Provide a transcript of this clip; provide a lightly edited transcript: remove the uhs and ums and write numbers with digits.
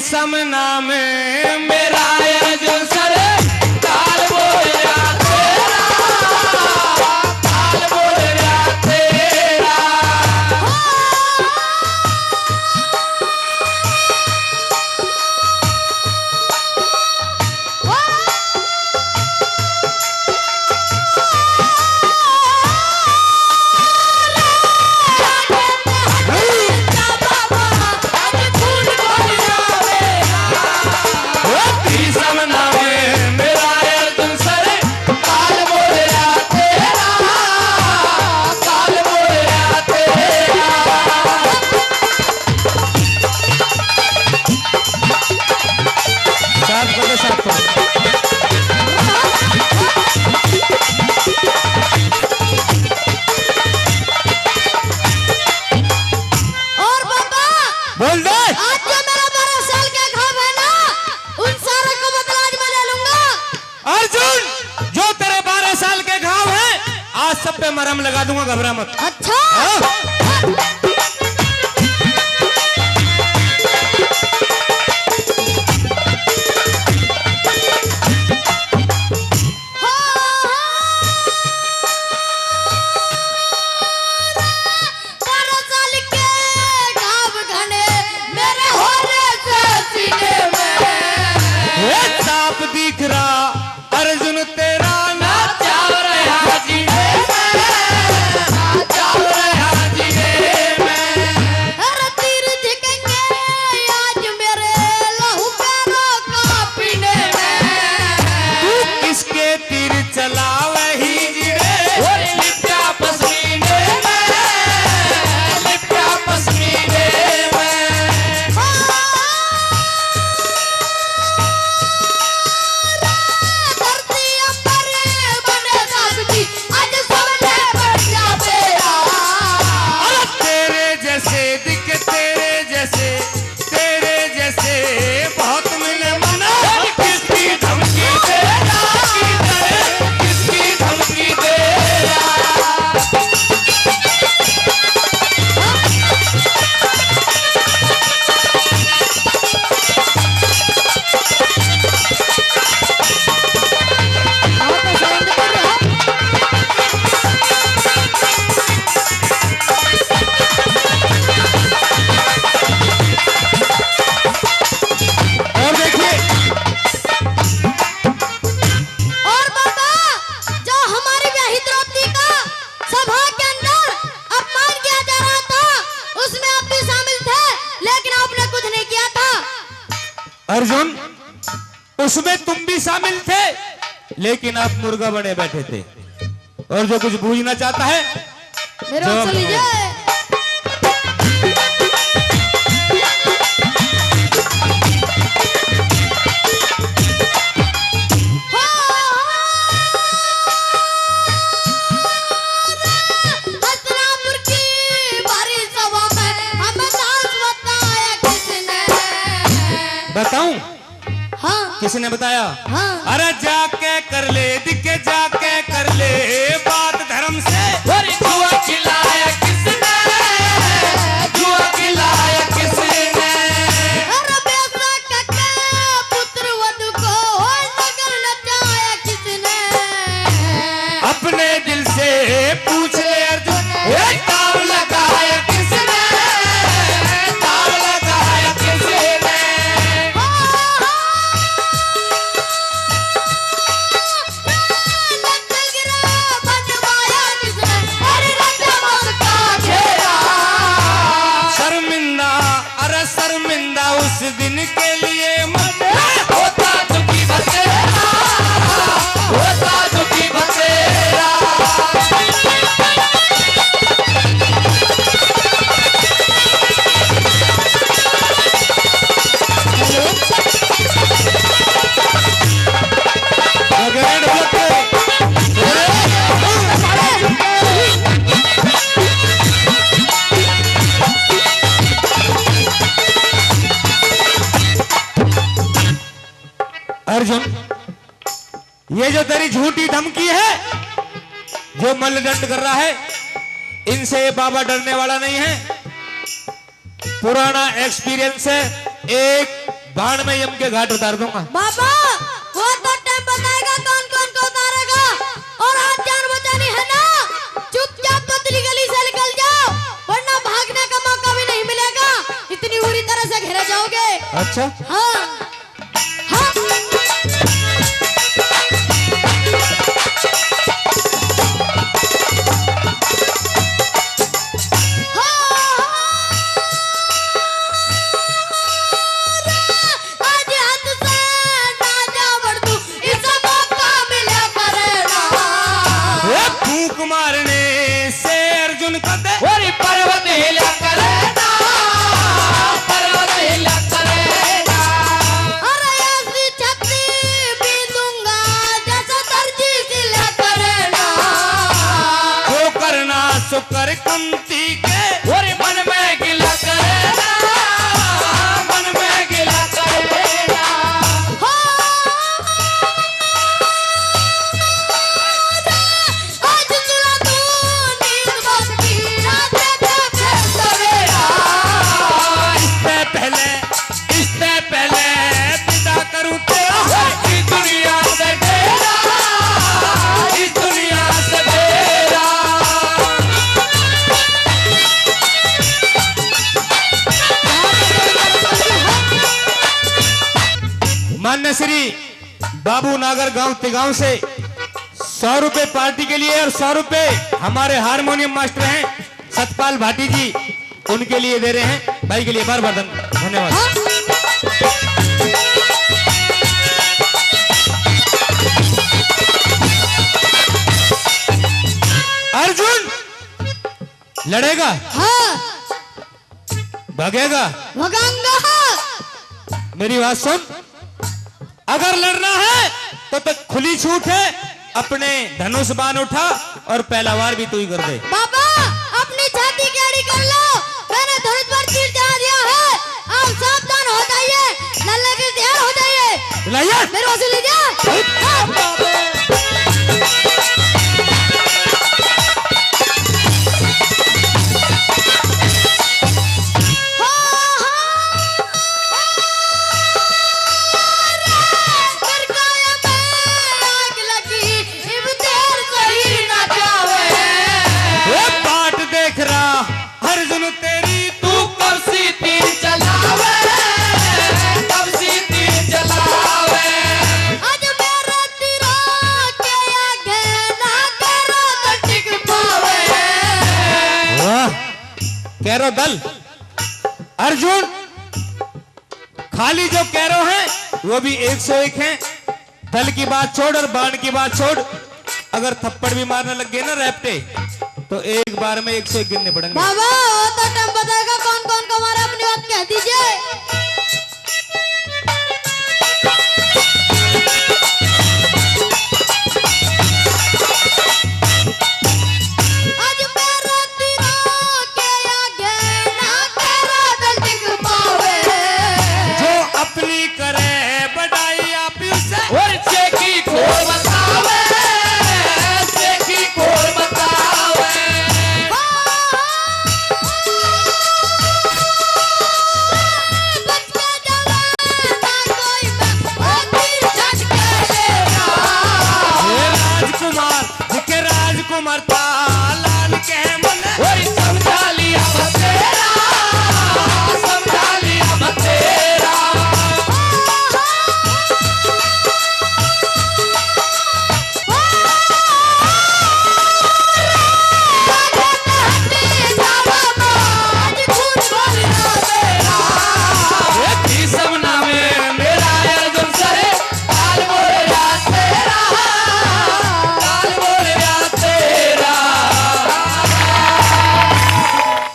समना में मेरा अर्जुन सर ताल बोया तेरा, ताल बोया तेरा। बोल दे। आज जो मेरा 12 साल का घाव है ना, उन सारे को बदला आज मैं ले लूंगा। अर्जुन, जो तेरे 12 साल के घाव हैं, आज सब पे मरहम लगा दूंगा, घबरा मत। अच्छा दिख रहा अर्जुन तेरा ना चाव रहा जीने में, ना चाव रहा जीने में। अरे तीर झिकेंगे आज मेरे लहू पैरों का पीने में। तू किसके तीर चला वही जीने, लिपटा पसीने में, लिपटा पसीने में। अर्जुन, उसमें तुम भी शामिल थे, लेकिन आप मुर्गा बने बैठे थे। और जो कुछ बूझना चाहता है जवाब लीजिए। बताऊं? हाँ। किसने बताया? हाँ। अरे जाके कर ले, दिखे जाके कर ले बात धर्म से। जुआ खिलाया किसने, जुआ खिलाया किसने? अरे बेटा कक्का पुत्र वधु को नगर नचाया किसने? अपने दिल से पूछ ले अर्जुन, ताव लगाया किसने, ताव लगाया किसने? शर्मिंदा उस दिन के लिए मत होता दुखी बसेरा, होता दुखी बसेरा। अर्जुन, ये जो तेरी झूठी धमकी है, जो मल्लदंड कर रहा है, इनसे ये बाबा डरने वाला नहीं है। पुराना एक्सपीरियंस है, 1 बाण में यम के घाट उतार दूंगा। बाबा वो तो टाइम बताएगा कौन कौन को उतारेगा। और आज जान बचानी है ना, चुपचाप पतली गली से निकल जाओ, वरना भागने का मौका भी नहीं मिलेगा। इतनी बुरी तरह से घेरे जाओगे। अच्छा हाँ हाँ मारने से अर्जुन का दे पर्वत हिला करेगा, पर्वत हिला करेगा। अरे ऐसी छत्ती भी दूंगा जैसा दर्जी सिला करेगा। जो करना सो कर कमती के और मन में गिला करेगा, मन में गिला करेगा। आज सुना तू नींद बस की रात पे सवेरा। इससे पहले विदा करूं तेरा इस दुनिया से तेरा, इस दुनिया से तेरा। मान्य श्री बाबू नागर गांव तिगांव से 100 रुपए पार्टी के लिए और 100 रुपए हमारे हारमोनियम मास्टर हैं सतपाल भाटी जी, उनके लिए दे रहे हैं। भाई के लिए बार बार धन्यवाद। अर्जुन लड़ेगा, हाँ भागेगा, भगाऊंगा। मेरी बात सुन, अगर लड़ना है तो खुली छूट है, अपने धनुष बाण उठा और पहला वार भी तू ही कर दे। बाबा अपनी छाती की अड़ी कर लो, मैंने धनुष पर तीर चढ़ा दिया है। आप सावधान हो जाइए, लल्ले के तैयार हो जाइए। लाइए मेरे वसूल लीजिए। अर्जुन तेरी तू कब सी तीर चलावे, कब सी तीर चलावे। आज मेरा तीरों के आगे ना करो तो टिक पावे। वाह कैरो दल। अर्जुन खाली जो कैरो हैं वो भी 101 हैं। दल की बात छोड़ और बाण की बात छोड़, अगर थप्पड़ भी मारने लग गए ना रैप्टे तो एक बार में 101 गिनने पड़ेंगे। बाबा वो तो टाइम बताएगा कौन कौन को मारा, अपनी बात कह दीजिए।